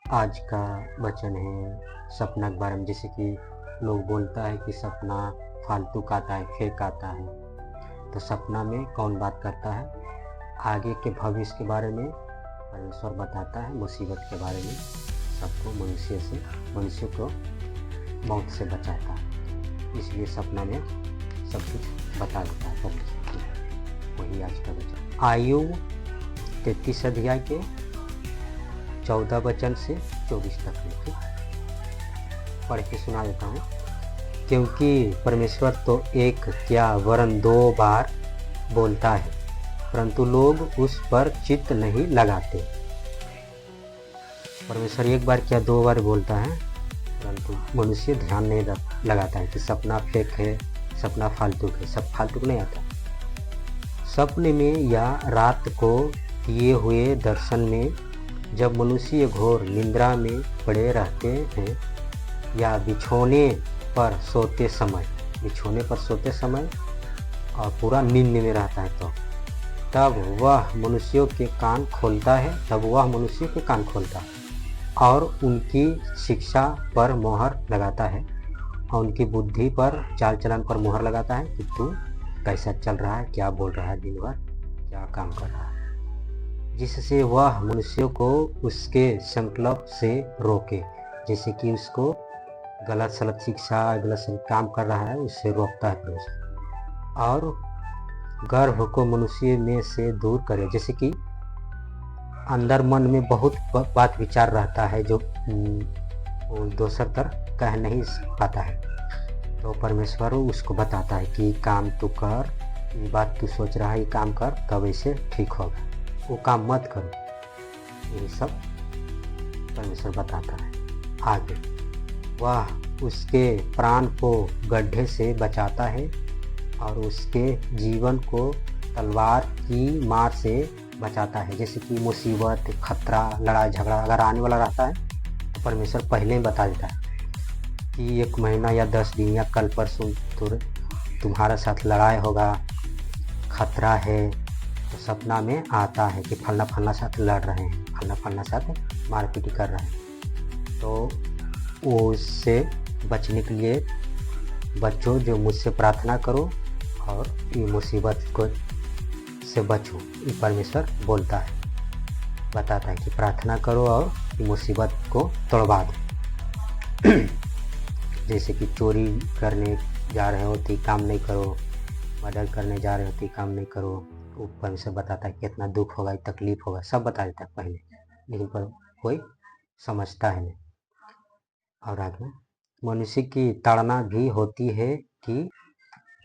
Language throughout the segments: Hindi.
आज का वचन है सपना के बारे में। जैसे कि लोग बोलता है कि सपना फालतू का आता है, फेक आता है। तो सपना में कौन बात करता है? आगे के भविष्य के बारे में परमेश्वर बताता है, मुसीबत के बारे में सबको, मनुष्य को मौत से बचाता है। इसलिए सपना में सब कुछ बता देता है परमेश्वर। वही आज का वचन। आयु 33 अध्याय के 14 वचन से 24 तक लिखे, पढ़ के सुना देता हूँ। क्योंकि परमेश्वर तो एक क्या वरन 2 बार बोलता है, परंतु लोग उस पर चित्त नहीं लगाते। परमेश्वर एक बार क्या 2 बार बोलता है, परंतु मनुष्य ध्यान नहीं लगाता है कि सपना फेक है, सपना फालतू है। सब फालतू नहीं आता। सपने में या रात को किए हुए दर्शन में जब मनुष्य घोर निद्रा में पड़े रहते हैं या बिछौने पर सोते समय और पूरा नींद में रहता है, तो तब वह मनुष्यों के कान खोलता है और उनकी शिक्षा पर मोहर लगाता है और उनकी बुद्धि पर, चाल चलन पर मोहर लगाता है कि तू कैसा चल रहा है, क्या बोल रहा है, दिन भर क्या काम कर रहा है, जिससे वह मनुष्य को उसके संकल्प से रोके। जैसे कि उसको गलत सलत शिक्षा, गलत सलत काम कर रहा है, उससे रोकता है परमेश्वर। और गर्भ को मनुष्य में से दूर करे। जैसे कि अंदर मन में बहुत बात विचार रहता है जो दूसर तरफ कह नहीं पाता है, तो परमेश्वर उसको बताता है कि काम तू कर, ये बात तू सोच रहा है, ये काम कर, तब ऐसे ठीक होगा, वो काम मत करो। ये सब परमेश्वर बताता है। आगे वह उसके प्राण को गड्ढे से बचाता है और उसके जीवन को तलवार की मार से बचाता है। जैसे कि मुसीबत, खतरा, लड़ाई झगड़ा अगर आने वाला रहता है तो परमेश्वर पहले ही बता देता है कि 1 महीना या 10 दिन या कल परसों तुम्हारा साथ लड़ाई होगा, खतरा है। तो सपना में आता है कि फलना साथ लड़ रहे हैं, फलना साथ मारपीट कर रहे हैं। तो वो उससे बचने के लिए बच्चों, जो मुझसे प्रार्थना करो और ये मुसीबत को से बचो। ये परमेश्वर बोलता है, बताता है कि प्रार्थना करो और ये मुसीबत को तोड़वा दो। जैसे कि चोरी करने जा रहे हो तो काम नहीं करो, मर्डर करने जा रहे हो तो काम नहीं करो। वो परमेश्वर बताता है कितना दुख होगा, तकलीफ होगा, सब बता देता है पहले, लेकिन पर कोई समझता है नहीं। और आगे मनुष्य की ताड़ना भी होती है कि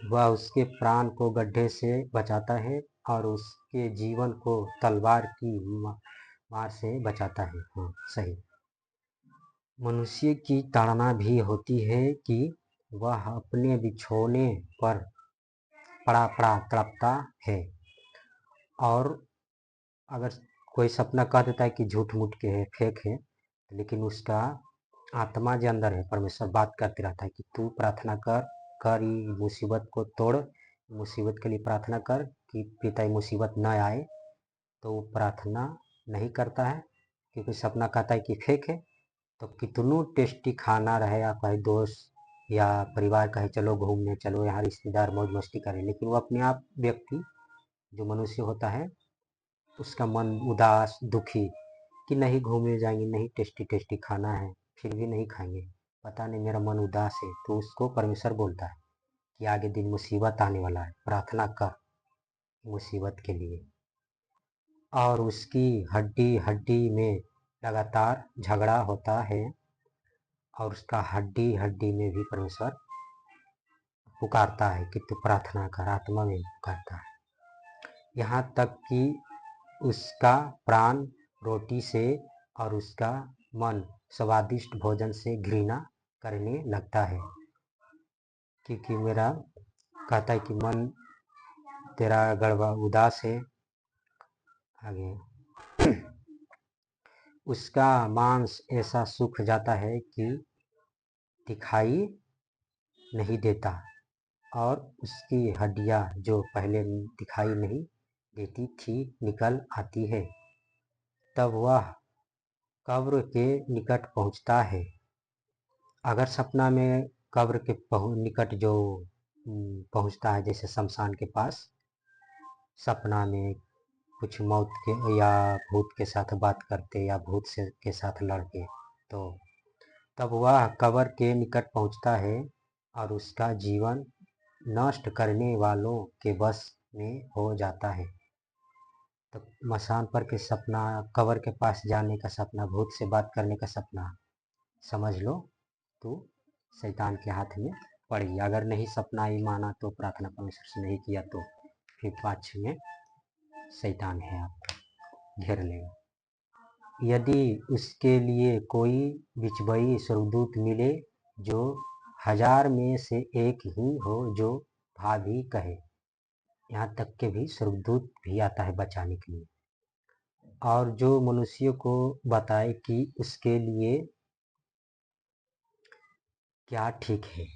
वह उसके प्राण को गड्ढे से बचाता है और उसके जीवन को तलवार की मार से बचाता है। हाँ, सही। मनुष्य की ताड़ना भी होती है कि वह अपने बिछौने पर पड़ा तड़पता है। और अगर कोई सपना कह देता है कि झूठ मूठ के है, फेक है, लेकिन उसका आत्मा जो अंदर है, परमेश्वर बात करते रहता है कि तू प्रार्थना कर ये मुसीबत को तोड़, मुसीबत के लिए प्रार्थना कर कि पिता ये मुसीबत न आए। तो वो प्रार्थना नहीं करता है, क्योंकि सपना कहता है कि फेक है। तो कितनों टेस्टी खाना रहे, या कोई दोस्त या परिवार कहे चलो घूमने चलो, यहाँ रिश्तेदार मौज मस्ती करें, लेकिन वो अपने आप व्यक्ति जो मनुष्य होता है उसका मन उदास, दुखी कि नहीं घूमने जाएंगे, नहीं टेस्टी खाना है, फिर भी नहीं खाएंगे, पता नहीं मेरा मन उदास है। तो उसको परमेश्वर बोलता है कि आगे दिन मुसीबत आने वाला है, प्रार्थना कर मुसीबत के लिए। और उसकी हड्डी हड्डी में लगातार झगड़ा होता है और उसका हड्डी हड्डी में भी परमेश्वर पुकारता है कि तू प्रार्थना कर, आत्मा में पुकारता है। यहाँ तक कि उसका प्राण रोटी से और उसका मन स्वादिष्ट भोजन से घृणा करने लगता है, क्योंकि मेरा कहता है कि मन तेरा गड़बड़ उदास है। आगे उसका मांस ऐसा सूख जाता है कि दिखाई नहीं देता और उसकी हड्डियां जो पहले दिखाई नहीं देती थी निकल आती है। तब वह कब्र के निकट पहुंचता है। अगर सपना में कब्र के निकट जो पहुंचता है, जैसे शमशान के पास सपना में कुछ मौत के या भूत के साथ बात करते या भूत से के साथ लड़के, तो तब वह कब्र के निकट पहुंचता है और उसका जीवन नष्ट करने वालों के बस में हो जाता है। तो मसान पर के सपना, कब्र के पास जाने का सपना, भूत से बात करने का सपना, समझ लो तो शैतान के हाथ में पड़ गया। अगर नहीं सपना ही माना तो प्रार्थना परमेश्वर से नहीं किया तो फिर पाछे में शैतान है, आप घेर लेगा। यदि उसके लिए कोई बिचबई स्वर्गदूत मिले जो 1000 में से एक ही हो जो भाभी कहे, यहाँ तक के भी स्वर्गदूत भी आता है बचाने के लिए, और जो मनुष्य को बताए कि उसके लिए क्या ठीक है,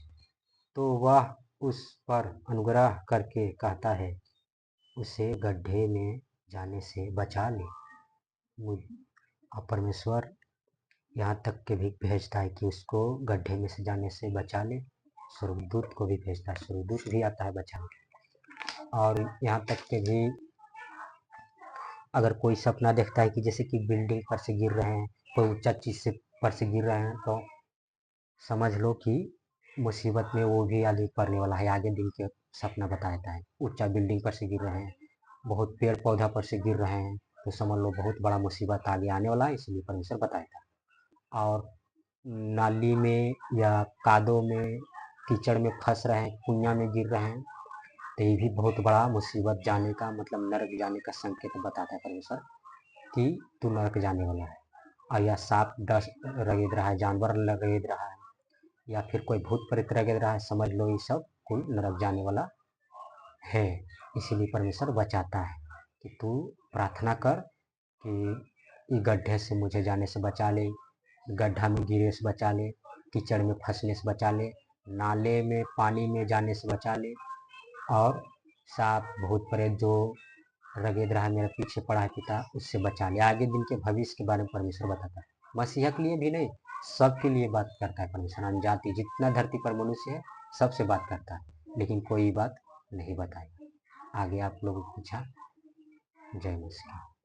तो वह उस पर अनुग्रह करके कहता है उसे गड्ढे में जाने से बचा ले। परमेश्वर यहाँ तक के भी भेजता है कि उसको गड्ढे में से जाने से बचा ले। स्वर्गदूत को भी भेजता है, स्वर्गदूत भी आता है बचाने। और यहाँ तक के भी अगर कोई सपना देखता है कि जैसे कि बिल्डिंग पर से गिर रहे हैं, कोई ऊंचा चीज से पर से गिर रहे हैं, तो समझ लो कि मुसीबत में वो भी आदमी पड़ने वाला है। आगे दिन के सपना बताता है, ऊंचा बिल्डिंग पर से गिर रहे हैं, बहुत पेड़ पौधा पर से गिर रहे हैं, तो समझ लो बहुत बड़ा मुसीबत आगे आने वाला है, इसलिए परमेश्वर बताता है। और नाली में या कादों में कीचड़ में फंस रहे हैं, कुइयां में गिर रहे हैं, तो ये भी बहुत बड़ा मुसीबत जाने का मतलब नरक जाने का संकेत बताता है परमेश्वर कि तू नरक जाने वाला है। और या सांप डस रगेद रहा है, जानवर रगेद रहा है, या फिर कोई भूत प्रेत रगेद रहा है, समझ लो ये सब कुल नरक जाने वाला है। इसीलिए परमेश्वर बचाता है कि तू प्रार्थना कर कि गड्ढे से मुझे जाने से बचा ले, गड्ढा में गिरे से बचा ले, कीचड़ में फंसने से बचा ले, नाले में पानी में जाने से बचा ले, और सांप भूत प्रेत जो रगेद रहा मेरे पीछे पड़ा है पिता, उससे बचा ले। आगे दिन के भविष्य के बारे में परमेश्वर बताता है। मसीहा के लिए भी नहीं, सबके लिए बात करता है परमेश्वर। अनजाति जितना धरती पर मनुष्य है सबसे बात करता है, लेकिन कोई बात नहीं बताई। आगे आप लोगों को पूछा। जय मसीह।